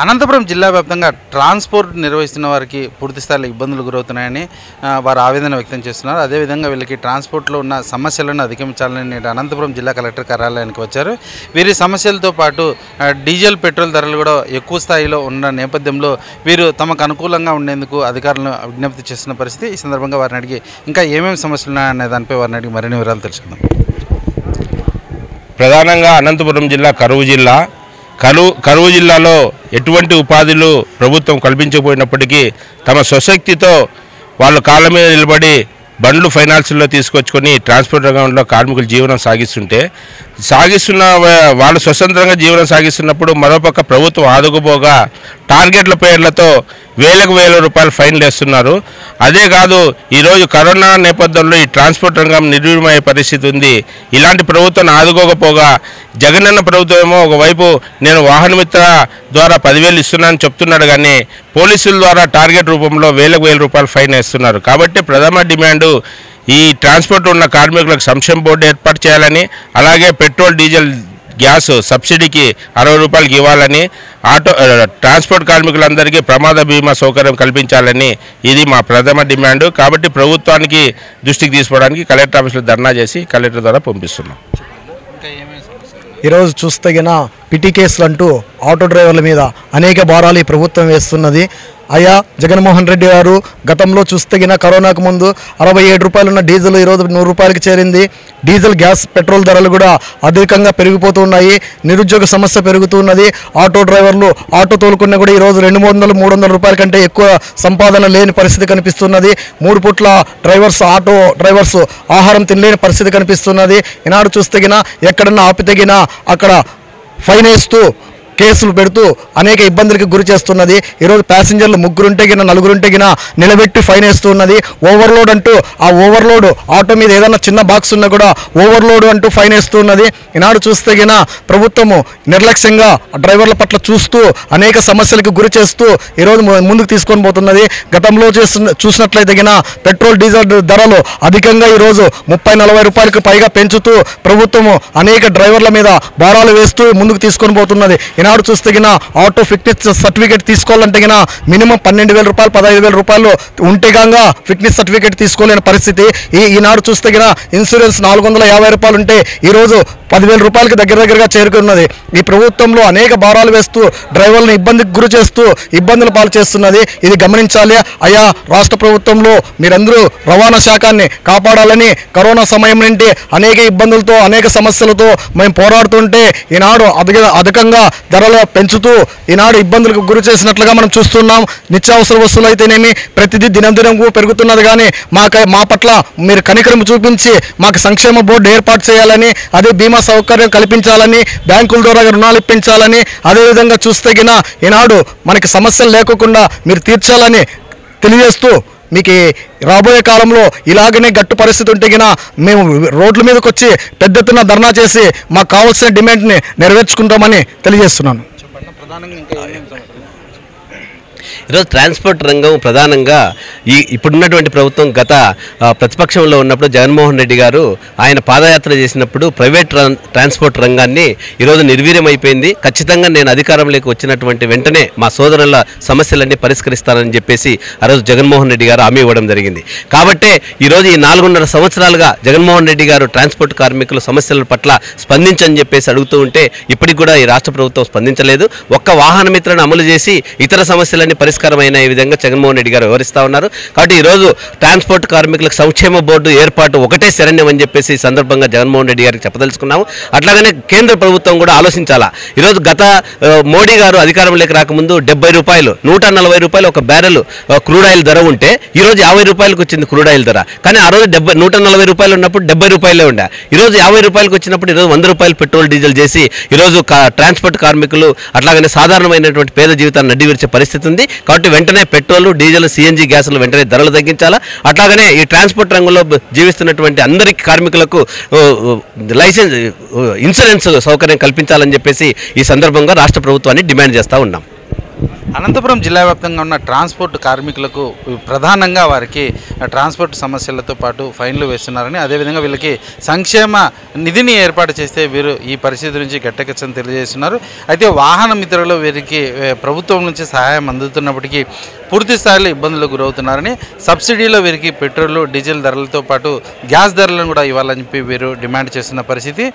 అనంతపురం జిల్లా వ్యాప్తంగా ట్రాన్స్పోర్ట్ నిర్వహిస్తున్న వారికి పూర్తి స్థాయిలో ఇబ్బందులు గురవుతున్నాయని వారు ఆవేదన వ్యక్తం చేస్తున్నారు. అదేవిధంగా వీళ్ళకి ట్రాన్స్పోర్ట్లో ఉన్న సమస్యలను అధిగమించాలని నేడు అనంతపురం జిల్లా కలెక్టర్ కార్యాలయానికి వచ్చారు. వీరి సమస్యలతో పాటు డీజిల్ పెట్రోల్ ధరలు కూడా ఎక్కువ స్థాయిలో ఉన్న నేపథ్యంలో వీరు తమకు అనుకూలంగా ఉండేందుకు అధికారులను విజ్ఞప్తి చేస్తున్న పరిస్థితి. ఈ సందర్భంగా వారిని అడిగి ఇంకా ఏమేమి సమస్యలు ఉన్నాయనే దానిపై వారిని అడిగి మరిన్ని వివరాలు తెలుసుకుందాం. ప్రధానంగా అనంతపురం జిల్లా కరువు జిల్లాలో ఎటువంటి ఉపాధులు ప్రభుత్వం కల్పించకపోయినప్పటికీ తమ స్వశక్తితో వాళ్ళ కాళ్ళ మీద నిలబడి బండ్లు ఫైనాన్స్లో తీసుకొచ్చుకొని ట్రాన్స్పోర్ట్ రంగంలో కార్మికులు జీవనం సాగిస్తున్న వాళ్ళు స్వతంత్రంగా జీవనం సాగిస్తున్నప్పుడు మరోపక్క ప్రభుత్వం ఆదుకుపోగా టార్గెట్ల పేర్లతో వేల రూపాయలు ఫైన్లు వేస్తున్నారు. అదే కాదు, ఈరోజు కరోనా నేపథ్యంలో ఈ ట్రాన్స్పోర్ట్ రంగం నిర్వీర్యమయ్యే పరిస్థితి ఉంది. ఇలాంటి ప్రభుత్వాన్ని ఆదుకోకపోగా జగనన్న ప్రభుత్వం ఏమో ఒకవైపు నేను వాహనమిత్ర ద్వారా 10,000 ఇస్తున్నానని చెప్తున్నాడు, కానీ పోలీసుల ద్వారా టార్గెట్ రూపంలో వేల రూపాయలు ఫైన్ వేస్తున్నారు. కాబట్టి ప్రథమ డిమాండు ఈ ట్రాన్స్పోర్ట్ ఉన్న కార్మికులకు సంక్షేమ బోర్డు ఏర్పాటు చేయాలని, అలాగే పెట్రోల్ డీజిల్ గ్యాస్ సబ్సిడీకి 60 రూపాయలకి ఇవ్వాలని, ట్రాన్స్పోర్ట్ కార్మికులందరికీ ప్రమాద బీమా సౌకర్యం కల్పించాలని ఇది మా ప్రథమ డిమాండ్. కాబట్టి ప్రభుత్వానికి దృష్టికి తీసుకోవడానికి కలెక్టర్ ఆఫీసులో ధర్నా చేసి కలెక్టర్ ద్వారా పంపిస్తున్నాం. ఈరోజు చూస్తగిన పిటి కేసులు అంటూ ఆటో డ్రైవర్ల మీద అనేక భారాలు ఈ ప్రభుత్వం వేస్తున్నది. అయ్యా జగన్మోహన్ రెడ్డి గారు గతంలో చూస్తగిన కరోనాకు ముందు 67 రూపాయలు ఉన్న డీజిల్ ఈరోజు 100 రూపాయలకి చేరింది. డీజిల్ గ్యాస్ పెట్రోల్ ధరలు కూడా అధికంగా పెరిగిపోతూ ఉన్నాయి. నిరుద్యోగ సమస్య పెరుగుతున్నది. ఆటో డ్రైవర్లు ఆటో తోలుకున్నా కూడా ఈరోజు 200-300 రూపాయల కంటే ఎక్కువ సంపాదన లేని పరిస్థితి కనిపిస్తున్నది. 3 పూట్ల ఆటో డ్రైవర్స్ ఆహారం తినలేని పరిస్థితి కనిపిస్తున్నది. ఈనాడు చూస్తగిన ఎక్కడన్నా ఆపితగినా అక్కడ ఫైన్ వేస్తూ కేసులు పెడుతూ అనేక ఇబ్బందులకు గురి చేస్తున్నది. ఈరోజు ప్యాసింజర్లు 3 ఉంటే గిన 4 ఉంటే గిన నిలబెట్టి ఫైన్ వేస్తున్నది. ఓవర్లోడ్ అంటూ ఆ ఓవర్లోడ్ ఆటో మీద ఏదైనా చిన్న బాక్స్ ఉన్నా కూడా ఓవర్లోడ్ అంటూ ఫైన్ వేస్తున్నది. ఈనాడు చూస్తే గిన ప్రభుత్వము నిర్లక్ష్యంగా డ్రైవర్ల పట్ల చూస్తూ అనేక సమస్యలకు గురి చేస్తూ ఈరోజు ముందుకు తీసుకొని పోతున్నది. గతంలో చూసినట్లయితే గిన పెట్రోల్ డీజిల్ ధరలు అధికంగా ఈరోజు 30-40 రూపాయలకు పైగా పెంచుతూ ప్రభుత్వము అనేక డ్రైవర్ల మీద భారాలు వేస్తూ ముందుకు తీసుకొని పోతున్నది. ఈనాడు చూస్తే గిన ఆటో ఫిట్నెస్ సర్టిఫికేట్ తీసుకోవాలంటే గిన మినిమం 12,000 రూపాయలు 15,000 రూపాయలు ఉంటే గాగా ఫిట్నెస్ సర్టిఫికేట్ తీసుకోలేని పరిస్థితి. ఈనాడు చూస్తే గిన ఇన్సూరెన్స్ 450 రూపాయలు ఉంటే ఈరోజు 10,000 రూపాయలకి దగ్గరగా చేరుకున్నది. ఈ ప్రభుత్వంలో అనేక భారాలు వేస్తూ డ్రైవర్లను ఇబ్బందికి గురి చేస్తూ ఇబ్బందులు పాలు చేస్తున్నది. ఇది గమనించాలి. అయ్యా రాష్ట్ర ప్రభుత్వంలో మీరందరూ రవాణా శాఖాన్ని కాపాడాలని, కరోనా సమయం నుండి అనేక ఇబ్బందులతో అనేక సమస్యలతో మేము పోరాడుతుంటే ఈనాడు అధికంగా ధరలు పెంచుతూ ఈనాడు ఇబ్బందులకు గురి చేసినట్లుగా మనం చూస్తున్నాం. నిత్యావసర వస్తువులు అయితేనేమి ప్రతిదీ దినం పెరుగుతున్నది. కానీ మా పట్ల మీరు కనికరం చూపించి మాకు సంక్షేమ బోర్డు ఏర్పాటు చేయాలని, అదే బీమా సౌకర్యం కల్పించాలని, బ్యాంకుల ద్వారా రుణాలు ఇప్పించాలని, అదేవిధంగా చూస్తే గిన ఈనాడు మనకి సమస్యలు లేకుండా మీరు తీర్చాలని తెలియజేస్తూ మీకు రాబోయే కాలంలో ఇలాగనే గట్టు పరిస్థితి ఉంటే గిన మేము రోడ్ల మీదకి వచ్చి పెద్ద ఎత్తున ధర్నా చేసి మాకు కావాల్సిన డిమాండ్ని నెరవేర్చుకుంటామని తెలియజేస్తున్నాను. ఈరోజు ట్రాన్స్పోర్ట్ రంగం ప్రధానంగా ఇప్పుడున్నటువంటి ప్రభుత్వం గత ప్రతిపక్షంలో ఉన్నప్పుడు జగన్మోహన్ రెడ్డి గారు ఆయన పాదయాత్ర చేసినప్పుడు ప్రైవేట్ ట్రాన్స్పోర్ట్ రంగాన్ని ఈరోజు నిర్వీర్యమైపోయింది. ఖచ్చితంగా నేను అధికారంలోకి వచ్చినటువంటి వెంటనే మా సోదరుల సమస్యలన్నీ పరిష్కరిస్తానని చెప్పేసి ఆ రోజు జగన్మోహన్ రెడ్డి గారు హామీ ఇవ్వడం జరిగింది. కాబట్టే ఈరోజు ఈ 4.5 సంవత్సరాలుగా జగన్మోహన్ రెడ్డి గారు ట్రాన్స్పోర్ట్ కార్మికుల సమస్యల పట్ల స్పందించని చెప్పేసి అడుగుతూ ఉంటే ఇప్పటికి కూడా ఈ రాష్ట్ర ప్రభుత్వం స్పందించలేదు. ఒక్క వాహన మిత్రను అమలు చేసి ఇతర సమస్యలన్నీ పరిష్కారమైన ఈ విధంగా జగన్మోహన్ రెడ్డి గారు వివరిస్తూ ఉన్నారు. కాబట్టి ఈరోజు ట్రాన్స్పోర్ట్ కార్మికులకు సంక్షేమ బోర్డు ఏర్పాటు ఒకటే శరణ్యం అని చెప్పేసి ఈ సందర్భంగా జగన్మోహన్ రెడ్డి గారికి చెప్పదలుచుకున్నాము. అట్లాగనే కేంద్ర ప్రభుత్వం కూడా ఆలోచించాలా. ఈరోజు గత మోడీ గారు అధికారంలోకి రాకముందు 70 రూపాయలు 140 రూపాయలు ఒక బ్యారెల్ క్రూడ్ ఆయిల్ ధర ఉంటే ఈరోజు 50 రూపాయలకు వచ్చింది క్రూడ్ ఆయిల్ ధర. కానీ ఆ రోజు 140 రూపాయలు ఉన్నప్పుడు 70 రూపాయలే ఉండే. ఈరోజు 50 రూపాయలకు వచ్చినప్పుడు ఈరోజు 100 రూపాయలు పెట్రోల్ డీజిల్ చేసి ఈరోజు ట్రాన్స్పోర్ట్ కార్మికులు అట్లాగనే సాధారణమైనటువంటి పేద జీవితాన్ని అడ్డివిరిచే పరిస్థితి ఉంది. కాబట్టి వెంటనే పెట్రోల్ డీజిల్ సిఎన్జి గ్యాసులు వెంటనే ధరలు తగ్గించాలా. అట్లాగనే ఈ ట్రాన్స్పోర్ట్ రంగంలో జీవిస్తున్నటువంటి అందరికీ కార్మికులకు ఇన్సూరెన్స్ సౌకర్యం కల్పించాలని చెప్పేసి ఈ సందర్భంగా రాష్ట్ర ప్రభుత్వాన్ని డిమాండ్ చేస్తూ ఉన్నాం. అనంతపురం జిల్లా వ్యాప్తంగా ఉన్న ట్రాన్స్పోర్ట్ కార్మికులకు ప్రధానంగా వారికి ట్రాన్స్పోర్ట్ సమస్యలతో పాటు ఫైన్లు వేస్తున్నారని, అదేవిధంగా వీళ్ళకి సంక్షేమ నిధిని ఏర్పాటు చేస్తే వీరు ఈ పరిస్థితి నుంచి గట్టెక్కచ్చని తెలియజేస్తున్నారు. అయితే వాహన మిత్రులు వీరికి ప్రభుత్వం నుంచి సహాయం అందుతున్నప్పటికీ పూర్తి స్థాయిలో ఇబ్బందులకు గురవుతున్నారని, సబ్సిడీలో వీరికి పెట్రోల్ డీజిల్ ధరలతో పాటు గ్యాస్ ధరలను కూడా ఇవ్వాలని చెప్పి వీరు డిమాండ్ చేస్తున్న పరిస్థితి.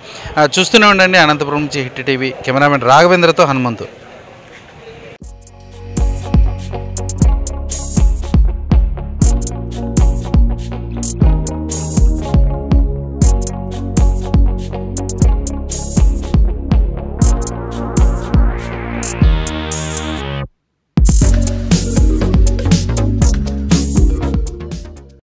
చూస్తూనే ఉండండి. అనంతపురం నుంచి హిట్ టీవీ కెమెరామెన్ రాఘవేంద్రతో హనుమంతు.